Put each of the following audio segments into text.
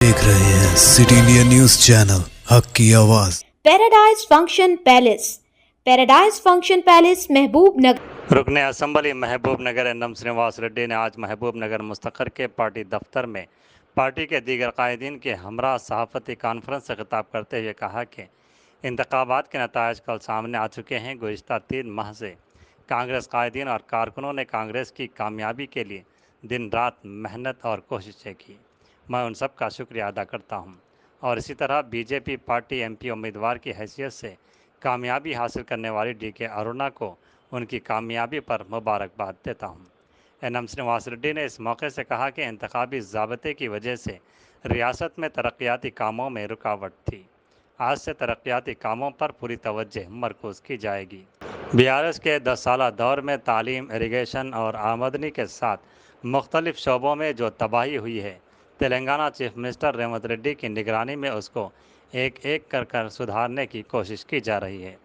देख रहे हैं सिटी इंडिया न्यूज चैनल हक की आवाज। पैराडाइज फंक्शन पैलेस महबूब नगर। रुकने असम्बली महबूब नगर एनएम श्रीनिवास रेड्डी ने आज महबूब नगर मुस्तकर के पार्टी दफ्तर में पार्टी के दीगर कायदीन के हमरा सहाफ़ती कॉन्फ्रेंस से खिताब करते हुए कहा कि इंतखाबात के नतायज कल सामने आ चुके हैं। गुज़िश्ता 3 माह से कांग्रेस कायदीन और कारकुनों ने कांग्रेस की कामयाबी के लिए दिन रात मेहनत और कोशिशें की। मैं उन सब का शुक्रिया अदा करता हूं और इसी तरह बीजेपी पार्टी एमपी उम्मीदवार की हैसियत से कामयाबी हासिल करने वाली डीके अरुणा को उनकी कामयाबी पर मुबारकबाद देता हूं। एनएम श्रीनिवास रेड्डी ने इस मौके से कहा कि इंतखाबी ज़ाब्ते की वजह से रियासत में तरक्याती कामों में रुकावट थी। आज से तरक्याती कामों पर पूरी तवज्जो मरकूज़ की जाएगी। बीआरएस के 10 साला दौर में तालीम, इरिगेशन और आमदनी के साथ मुख्तलिफ शोबों में जो तबाही हुई है, तेलंगाना चीफ मिनिस्टर रेवंत रेड्डी की निगरानी में उसको एक एक कर सुधारने की कोशिश की जा रही है।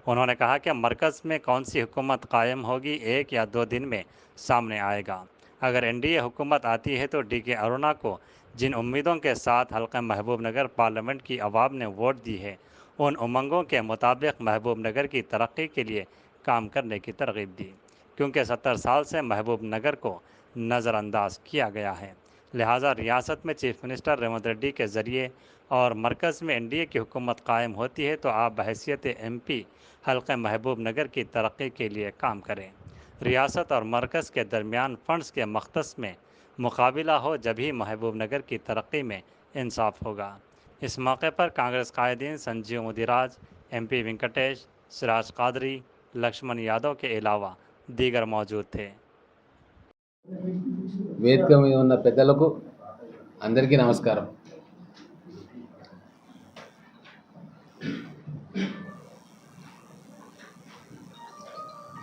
उन्होंने कहा कि मरकज़ में कौन सी हुकूमत कायम होगी 1 या 2 दिन में सामने आएगा। अगर एनडीए हुकूमत आती है तो डीके अरुणा को जिन उम्मीदों के साथ हल्का महबूब नगर पार्लियामेंट की आवाम ने वोट दी है, उन उमंगों के मुताबिक महबूब नगर की तरक्की के लिए काम करने की तरगीब दी, क्योंकि 70 साल से महबूब नगर को नज़रअंदाज किया गया है। लिहाजा रियासत में चीफ मिनिस्टर रेवंत रेड्डी के ज़रिए और मरकज़ में एनडीए की हुकूमत कायम होती है तो आप बहैसियत एमपी हल्का महबूब नगर की तरक्की के लिए काम करें। रियासत और मरकज़ के दरमियान फ़ंड्स के मख्तस में मुकाबला हो, जब ही महबूब नगर की तरक्की में इंसाफ होगा। इस मौके पर कांग्रेस कायदीन संजीव मुदिराज, एमपी वेंकटेश, सिराज कादरी, लक्ष्मण यादव के अलावा दीगर मौजूद थे। వేదిక మీద ఉన్న పెద్దలకు అందరికీ నమస్కారం.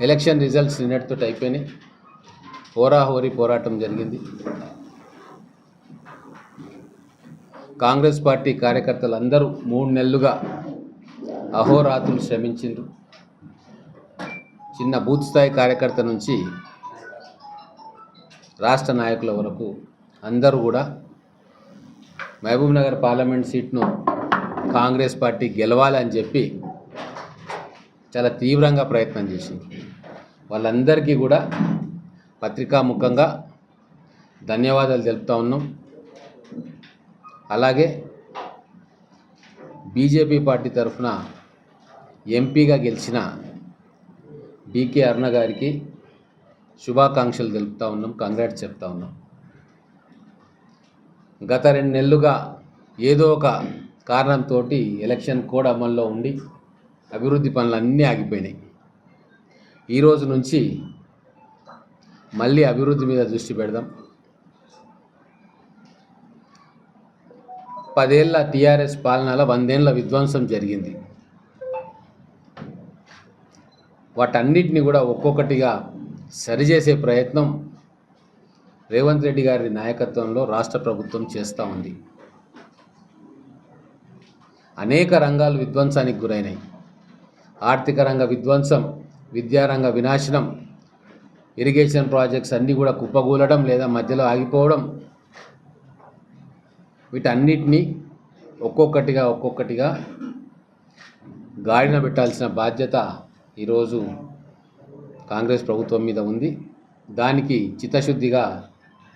ఎలక్షన్ రిజల్ట్స్ నిన్నటితో అయిపోయినాయి. హోరాహోరీ పోరాటం జరిగింది. కాంగ్రెస్ పార్టీ కార్యకర్తలు అందరూ 3 నెలలుగా అహోరాత్రులు శ్రమించిండ్రు. చిన్న బూత్ స్థాయి కార్యకర్త నుంచి రాష్ట్ర నాయకుల వరకు అందరూ కూడా మహబూబ్ నగర్ పార్లమెంట్ సీట్ను కాంగ్రెస్ పార్టీ గెలవాలని చెప్పి చాలా తీవ్రంగా ప్రయత్నం చేసింది. వాళ్ళందరికీ కూడా పత్రికాముఖంగా ధన్యవాదాలు తెలుపుతా ఉన్నాం. అలాగే బీజేపీ పార్టీ తరఫున ఎంపీగా గెలిచిన డీకే అరుణ గారికి శుభాకాంక్షలు తెలుపుతా ఉన్నాం, కంగ్రాట్స్ చెప్తా ఉన్నాం. గత 2 నెలలుగా ఏదో ఒక కారణంతో ఎలక్షన్ కోడ్ అమల్లో ఉండి అభివృద్ధి పనులు అన్నీ ఆగిపోయినాయి. ఈరోజు నుంచి మళ్ళీ అభివృద్ధి మీద దృష్టి పెడదాం. 10 ఏళ్ల టీఆర్ఎస్ పాలనలో 100 ఏళ్ల విధ్వంసం జరిగింది. వాటన్నిటిని కూడా ఒక్కొక్కటిగా సరిచేసే ప్రయత్నం రేవంత్ రెడ్డి గారి నాయకత్వంలో రాష్ట్ర ప్రభుత్వం చేస్తూ ఉంది. అనేక రంగాలు విధ్వంసానికి గురైనాయి. ఆర్థిక రంగ విధ్వంసం, విద్యారంగ వినాశనం, ఇరిగేషన్ ప్రాజెక్ట్స్ అన్నీ కూడా కుప్పగూలడం లేదా మధ్యలో ఆగిపోవడం, వీటన్నిటినీ ఒక్కొక్కటిగా గాడిన పెట్టాల్సిన బాధ్యత ఈరోజు కాంగ్రెస్ ప్రభుత్వం మీద ఉంది. దానికి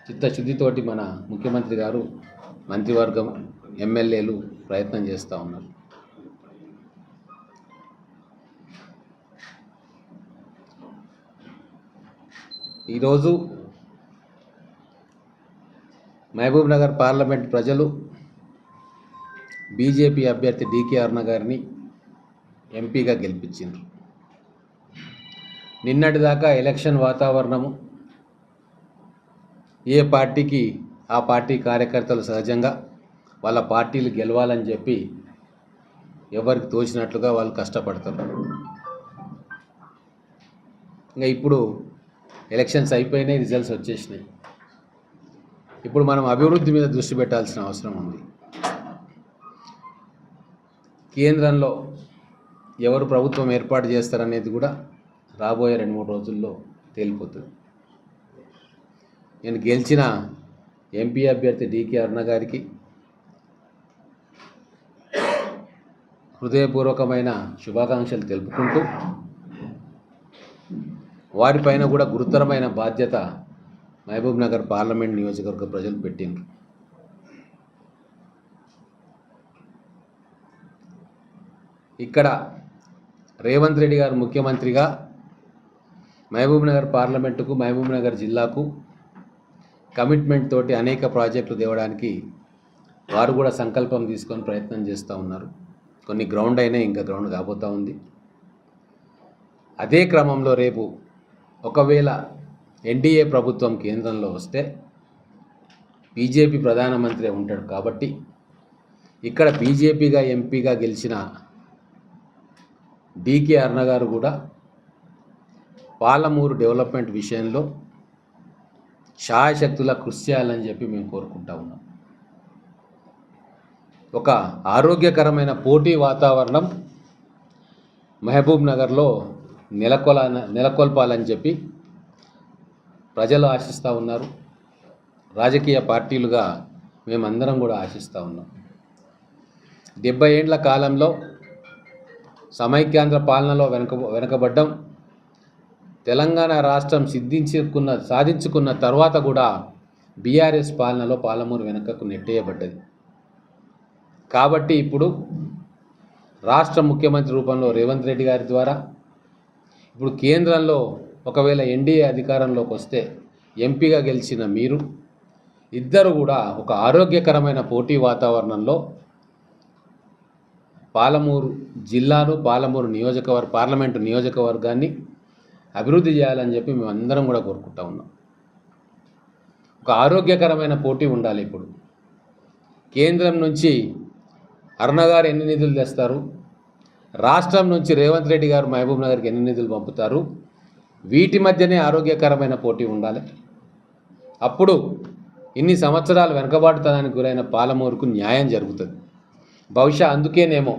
చిత్తశుద్ధితోటి మన ముఖ్యమంత్రి గారు, మంత్రివర్గం, ఎమ్మెల్యేలు ప్రయత్నం చేస్తూ ఉన్నారు. ఈరోజు మహబూబ్ నగర్ పార్లమెంట్ ప్రజలు బీజేపీ అభ్యర్థి డీకే అరుణ గారిని ఎంపీగా గెలిపించారు. నిన్నటిదాకా ఎలక్షన్ వాతావరణము ఏ పార్టీకి ఆ పార్టీ కార్యకర్తలు సహజంగా వాళ్ళ పార్టీలు గెలవాలని చెప్పి ఎవరికి తోచినట్లుగా వాళ్ళు కష్టపడతారు. ఇంకా ఇప్పుడు ఎలక్షన్స్ అయిపోయినాయి, రిజల్ట్స్ వచ్చేసినాయి. ఇప్పుడు మనం అభివృద్ధి మీద దృష్టి పెట్టాల్సిన అవసరం ఉంది. కేంద్రంలో ఎవరు ప్రభుత్వం ఏర్పాటు చేస్తారనేది కూడా రాబోయే 2-3 రోజుల్లో తేలిపోతుంది. నేను గెలిచిన ఎంపీ అభ్యర్థి డీకే అరుణ గారికి హృదయపూర్వకమైన శుభాకాంక్షలు తెలుపుకుంటూ వారిపైన కూడా గురుతరమైన బాధ్యత మహబూబ్ నగర్ పార్లమెంట్ నియోజకవర్గ ప్రజలు పెట్టిండ్రు. ఇక్కడ రేవంత్ రెడ్డి గారు ముఖ్యమంత్రిగా మహబూబ్ నగర్ పార్లమెంటుకు, మహబూబ్ నగర్ జిల్లాకు కమిట్మెంట్ తోటి అనేక ప్రాజెక్టులు తేవడానికి వారు కూడా సంకల్పం తీసుకొని ప్రయత్నం చేస్తూ ఉన్నారు. కొన్ని గ్రౌండ్ అయినా ఇంకా గ్రౌండ్ కాబోతూ ఉంది. అదే క్రమంలో రేపు ఒకవేళ ఎన్డీఏ ప్రభుత్వం కేంద్రంలో వస్తే బీజేపీ ప్రధానమంత్రి ఉంటాడు కాబట్టి ఇక్కడ బీజేపీగా ఎంపీగా గెలిచిన డీకే అరుణ గారు కూడా పాలమూరు డెవలప్మెంట్ విషయంలో శాయశక్తులా కృషి చేయాలని చెప్పి మేము కోరుకుంటా ఉన్నాం. ఒక ఆరోగ్యకరమైన పోటీ వాతావరణం మహబూబ్ నగర్లో నెలకొల్పాలని చెప్పి ప్రజలు ఆశిస్తూ ఉన్నారు. రాజకీయ పార్టీలుగా మేమందరం కూడా ఆశిస్తూ ఉన్నాం. 70 ఏండ్ల కాలంలో సమైక్యాంధ్ర పాలనలో వెనకబడ్డం, తెలంగాణ రాష్ట్రం సాధించుకున్న తర్వాత కూడా బీఆర్ఎస్ పాలనలో పాలమూరు వెనుకకు నెట్టేయబడ్డది. కాబట్టి ఇప్పుడు రాష్ట్ర ముఖ్యమంత్రి రూపంలో రేవంత్ రెడ్డి గారి ద్వారా, ఇప్పుడు కేంద్రంలో ఒకవేళ ఎన్డీఏ అధికారంలోకి వస్తే ఎంపీగా గెలిచిన మీరు ఇద్దరు కూడా ఒక ఆరోగ్యకరమైన పోటీ వాతావరణంలో పాలమూరు జిల్లాను, పాలమూరు పార్లమెంటు నియోజకవర్గాన్ని అభివృద్ధి చేయాలని చెప్పి మేము అందరం కూడా కోరుకుంటా ఉన్నాం. ఒక ఆరోగ్యకరమైన పోటీ ఉండాలి. ఇప్పుడు కేంద్రం నుంచి అరుణ గారు ఎన్ని నిధులు తెస్తారు, రాష్ట్రం నుంచి రేవంత్ రెడ్డి గారు మహబూబ్ నగర్కి ఎన్ని నిధులు పంపుతారు, వీటి మధ్యనే ఆరోగ్యకరమైన పోటీ ఉండాలి. అప్పుడు ఇన్ని సంవత్సరాలు వెనకబాటుతనానికి గురైన పాలమూరుకు న్యాయం జరుగుతుంది. బహుశా అందుకేనేమో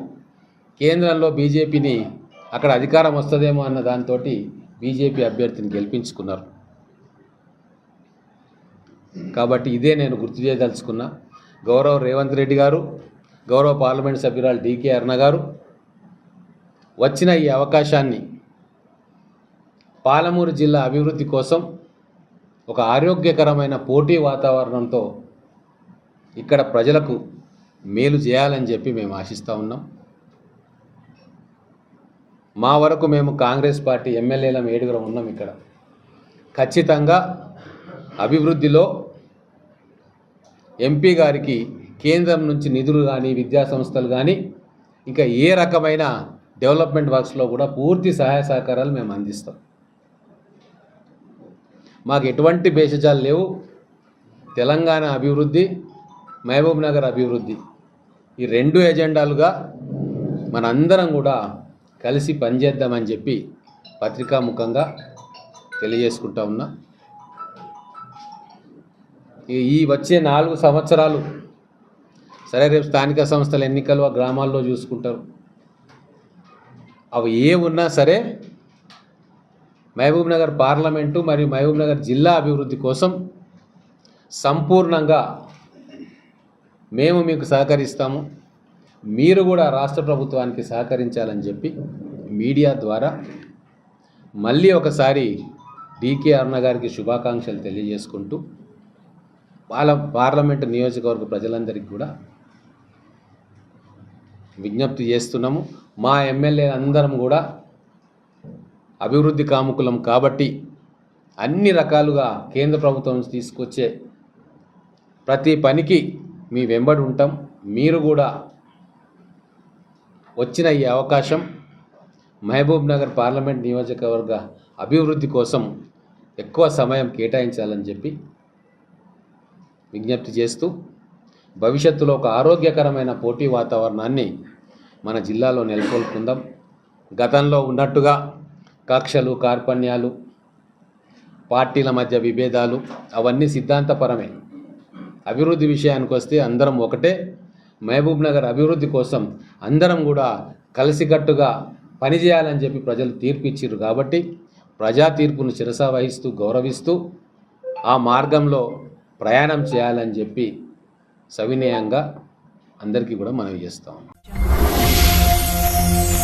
కేంద్రంలో బీజేపీని అక్కడ అధికారం వస్తుందేమో అన్న దాంతో బీజేపీ అభ్యర్థిని గెలిపించుకున్నారు. కాబట్టి ఇదే నేను గుర్తు చేయదలుచుకున్నా. గౌరవ రేవంత్ రెడ్డి గారు, గౌరవ పార్లమెంట్ సభ్యురాలు డీకే అరుణ గారు వచ్చిన ఈ అవకాశాన్ని పాలమూరు జిల్లా అభివృద్ధి కోసం ఒక ఆరోగ్యకరమైన పోటీ వాతావరణంతో ఇక్కడ ప్రజలకు మేలు చేయాలని చెప్పి మేము ఆశిస్తూ ఉన్నాం. మా వరకు మేము కాంగ్రెస్ పార్టీ ఎమ్మెల్యేలం 7 ఉన్నాం. ఇక్కడ ఖచ్చితంగా అభివృద్ధిలో ఎంపీ గారికి కేంద్రం నుంచి నిధులు కానీ, విద్యా సంస్థలు కానీ, ఇంకా ఏ రకమైన డెవలప్మెంట్ వర్క్స్లో కూడా పూర్తి సహాయ సహకారాలు మేము అందిస్తాం. మాకు ఎటువంటి భేషజాలు లేవు. తెలంగాణ అభివృద్ధి, మహబూబ్ నగర్ అభివృద్ధి, ఈ 2 ఎజెండాలుగా మనందరం కూడా కలిసి పనిచేద్దామని చెప్పి పత్రికాముఖంగా తెలియజేసుకుంటా ఉన్నా. ఈ వచ్చే 4 సంవత్సరాలు సరే, రేపు స్థానిక సంస్థల ఎన్నికలు ఆ గ్రామాల్లో చూసుకుంటారు. అవి ఏ ఉన్నా సరే మహబూబ్ నగర్ పార్లమెంటు మరియు మహబూబ్ నగర్ జిల్లా అభివృద్ధి కోసం సంపూర్ణంగా మేము మీకు సహకరిస్తాము. మీరు కూడా రాష్ట్ర ప్రభుత్వానికి సహకరించాలని చెప్పి మీడియా ద్వారా మళ్ళీ ఒకసారి డీకే అరుణ గారికి శుభాకాంక్షలు తెలియజేసుకుంటూ పార్లమెంటు నియోజకవర్గ ప్రజలందరికీ కూడా విజ్ఞప్తి చేస్తున్నాము. మా ఎమ్మెల్యేలందరం కూడా అభివృద్ధి కాముకులం కాబట్టి అన్ని రకాలుగా కేంద్ర ప్రభుత్వం నుంచి తీసుకొచ్చే ప్రతి పనికి మీ వెంబడి ఉంటాం. మీరు కూడా వచ్చిన ఈ అవకాశం మహబూబ్ నగర్ పార్లమెంట్ నియోజకవర్గ అభివృద్ధి కోసం ఎక్కువ సమయం కేటాయించాలని చెప్పి విజ్ఞప్తి చేస్తూ భవిష్యత్తులో ఒక ఆరోగ్యకరమైన పోటీ వాతావరణాన్ని మన జిల్లాలో నెలకొల్పుకుందాం. గతంలో ఉన్నట్టుగా కక్షలు, కార్పణ్యాలు, పార్టీల మధ్య విభేదాలు అవన్నీ సిద్ధాంతపరమే. అభివృద్ధి విషయానికి వస్తే అందరం ఒకటే. మహబూబ్ నగర్ అభివృద్ధి కోసం అందరం కూడా కలిసికట్టుగా పనిచేయాలని చెప్పి ప్రజలు తీర్పు ఇచ్చారు. కాబట్టి ప్రజా తీర్పును శిరసా వహిస్తూ గౌరవిస్తూ ఆ మార్గంలో ప్రయాణం చేయాలని చెప్పి సవినయంగా అందరికీ కూడా మనవి చేస్తాం. News.